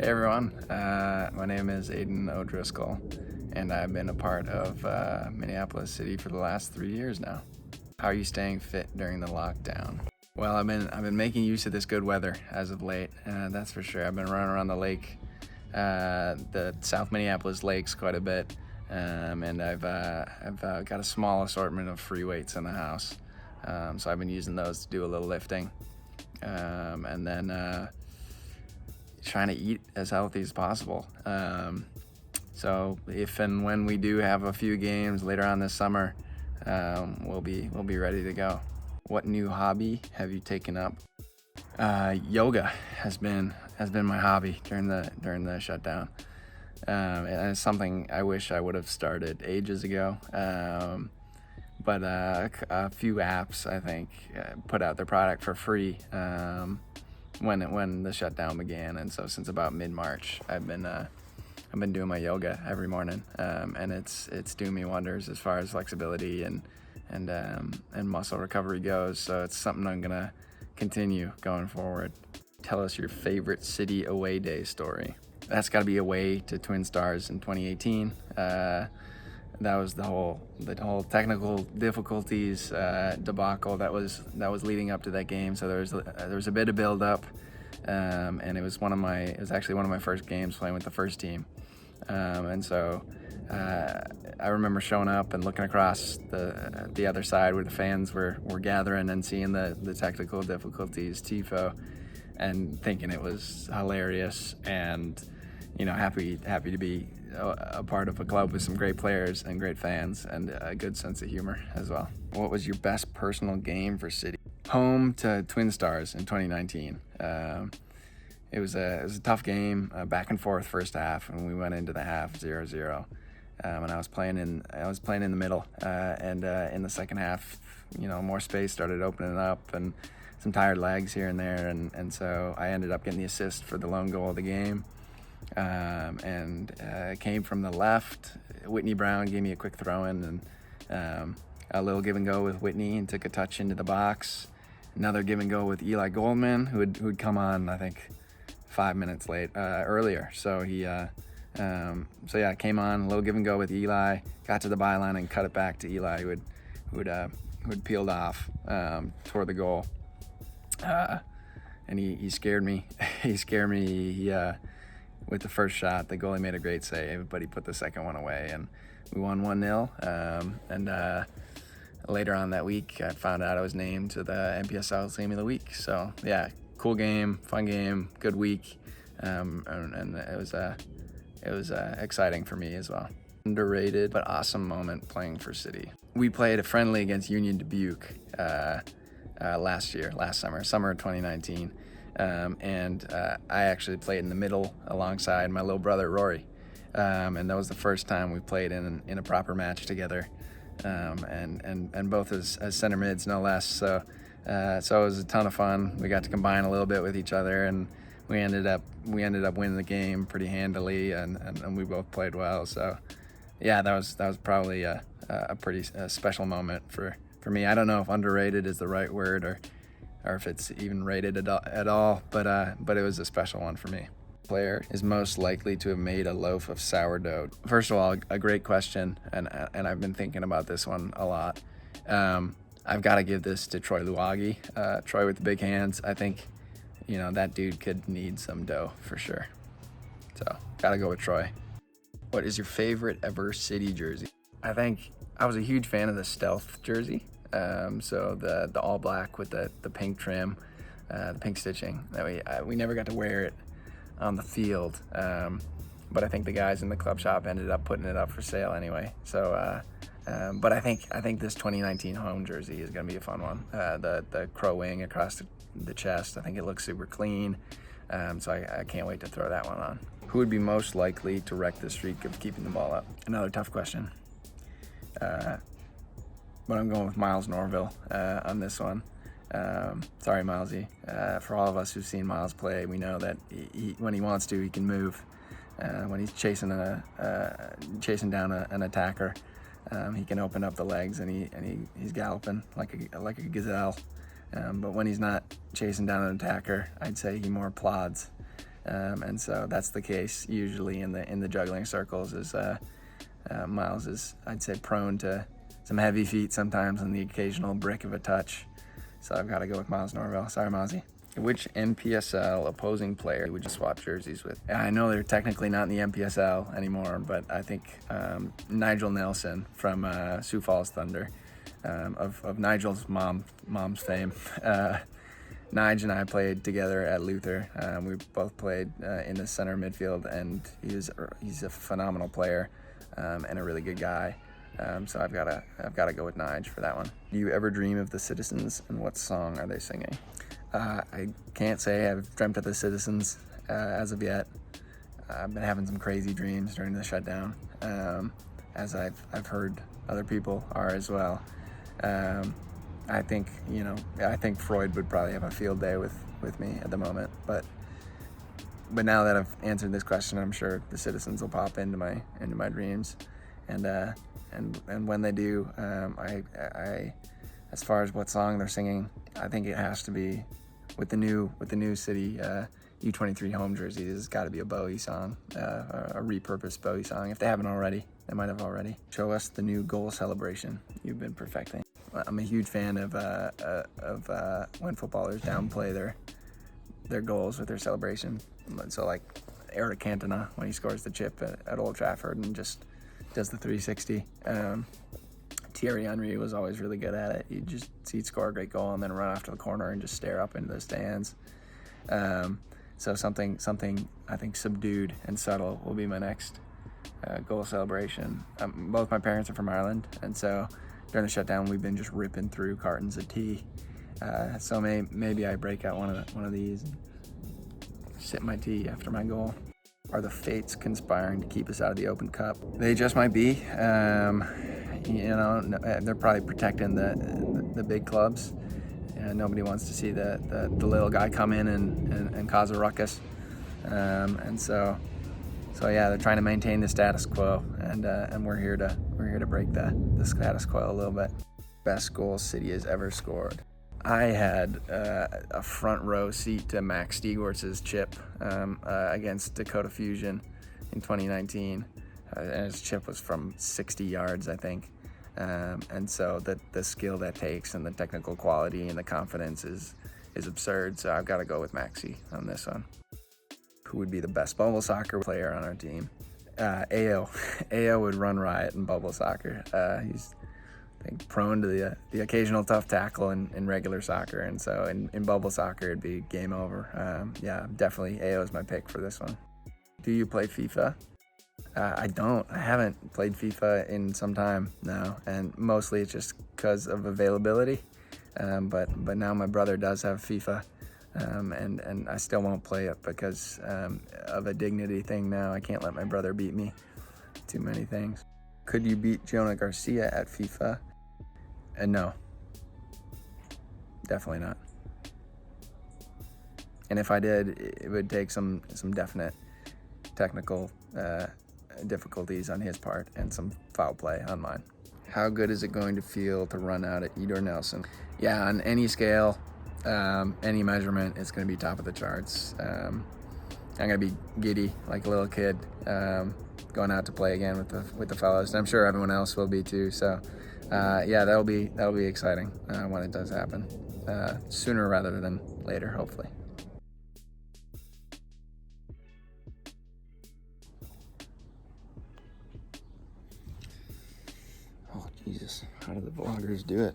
Hey everyone, my name is Aidan O'Driscoll, and I've been a part of Minneapolis City for the last 3 years now. How are you staying fit during the lockdown? Well, I've been making use of this good weather as of late, that's for sure. I've been running around the lake, the South Minneapolis lakes quite a bit, and I've got a small assortment of free weights in the house, so I've been using those to do a little lifting, and then trying to eat as healthy as possible. So if and when we do have a few games later on this summer, we'll be ready to go. What new hobby have you taken up? Yoga has been my hobby during the shutdown. And it's something I wish I would have started ages ago. But a few apps, I think, put out their product for free when the shutdown began, and so since about mid-March, I've been doing my yoga every morning, and it's doing me wonders as far as flexibility and muscle recovery goes. So it's something I'm gonna continue going forward. Tell us your favorite city away day story. That's got to be away to Twin Stars in 2018. That was the whole technical difficulties debacle that was leading up to that game. So there was a bit of build up, and it was actually one of my first games playing with the first team, and so I remember showing up and looking across the other side where the fans were gathering and seeing the technical difficulties tifo, and thinking it was hilarious, and happy to be a part of a club with some great players and great fans and a good sense of humor as well. What was your best personal game for City? Home to Twin Stars in 2019. It was a tough game, back and forth first half, and we went into the half 0-0. And I was playing in the middle, and in the second half, more space started opening up and some tired legs here and there, and so I ended up getting the assist for the lone goal of the game. And came from the left. Whitney Brown gave me a quick throw in, and a little give and go with Whitney, and took a touch into the box. Another give and go with Eli Goldman, who'd come on, I think, 5 minutes earlier. So he came on, a little give and go with Eli, got to the byline and cut it back to Eli, who'd peeled off toward the goal. And he scared me. He scared me. With the first shot, the goalie made a great save, but he put the second one away, and we won 1-0. And later on that week, I found out I was named to the NPSL Team of the Week. So yeah, cool game, fun game, good week, and it was exciting for me as well. Underrated but awesome moment playing for City. We played a friendly against Union Dubuque last summer of 2019. And I actually played in the middle alongside my little brother Rory, and that was the first time we played in a proper match together, and both as center mids, no less. So it was a ton of fun. We got to combine a little bit with each other, and we ended up winning the game pretty handily, and we both played well. So yeah, that was probably a pretty special moment for me. I don't know if underrated is the right word, or if it's even rated at all, but it was a special one for me. Player is most likely to have made a loaf of sourdough. First of all, a great question, and I've been thinking about this one a lot. I've got to give this to Troy Luagi, Troy with the big hands. I think, that dude could need some dough for sure. So, gotta go with Troy. What is your favorite ever City jersey? I think I was a huge fan of the Stealth jersey. So the all black with the pink trim, the pink stitching. That we never got to wear it on the field, but I think the guys in the club shop ended up putting it up for sale anyway. So, but I think this 2019 home jersey is gonna be a fun one. The crow wing across the chest. I think it looks super clean. So I can't wait to throw that one on. Who would be most likely to wreck the streak of keeping the ball up? Another tough question. But I'm going with Miles Norville on this one. Sorry, Milesy. For all of us who've seen Miles play, we know that when he wants to, he can move. When he's chasing down an attacker, he can open up the legs, and he's galloping like a gazelle. But when he's not chasing down an attacker, I'd say he more plods. And so that's the case usually in the juggling circles. Is Miles is, I'd say, prone to some heavy feet sometimes and the occasional brick of a touch. So I've got to go with Miles Norvell. Sorry, Mozzie. Which NPSL opposing player would you swap jerseys with? I know they're technically not in the NPSL anymore, but I think Nigel Nelson from Sioux Falls Thunder, of Nigel's mom's fame. Nige and I played together at Luther. We both played in the center midfield, and he's a phenomenal player and a really good guy. So I've got to go with Nige for that one. Do you ever dream of the Citizens, and what song are they singing? I can't say I've dreamt of the Citizens as of yet. I've been having some crazy dreams during the shutdown, as I've heard other people are as well. I think Freud would probably have a field day with me at the moment, but now that I've answered this question, I'm sure the Citizens will pop into my dreams, and when they do, I as far as what song they're singing, I think it has to be with the new city U23 home jerseys. It's got to be a Bowie song, a repurposed Bowie song. If they haven't already, they might have already. Show us the new goal celebration you've been perfecting. I'm a huge fan of when footballers downplay their goals with their celebration. So like Eric Cantona when he scores the chip at Old Trafford and just does the 360. Thierry Henry was always really good at it. He'd score a great goal and then run off to the corner and just stare up into the stands. So something I think subdued and subtle will be my next goal celebration. Both my parents are from Ireland, and so during the shutdown we've been just ripping through cartons of tea. So maybe I break out one of these and sip my tea after my goal. Are the fates conspiring to keep us out of the Open Cup? They just might be. They're probably protecting the big clubs. Nobody wants to see the little guy come in and cause a ruckus. And so yeah, they're trying to maintain the status quo, and we're here to break the status quo a little bit. Best goal City has ever scored. I had a front row seat to Max Stegortz's chip against Dakota Fusion in 2019. And his chip was from 60 yards, I think. And so the skill that takes and the technical quality and the confidence is absurd. So I've got to go with Maxi on this one. Who would be the best bubble soccer player on our team? AO. AO would run riot in bubble soccer. He's, I think, prone to the occasional tough tackle in regular soccer. And so in bubble soccer, it'd be game over. Yeah, definitely AO is my pick for this one. Do you play FIFA? I don't. I haven't played FIFA in some time now, and mostly it's just because of availability. But now my brother does have FIFA, and I still won't play it because of a dignity thing now. I can't let my brother beat me. Too many things. Could you beat Jonah Garcia at FIFA? No. Definitely not. And if I did, it would take some definite technical difficulties on his part and some foul play on mine. How good is it going to feel to run out at EDOR Nelson? Yeah, on any scale, any measurement, it's going to be top of the charts. I'm going to be giddy like a little kid, going out to play again with the fellows. And I'm sure everyone else will be too. So yeah, that'll be exciting when it does happen, sooner rather than later, hopefully. Oh, Jesus. How do the vloggers do it?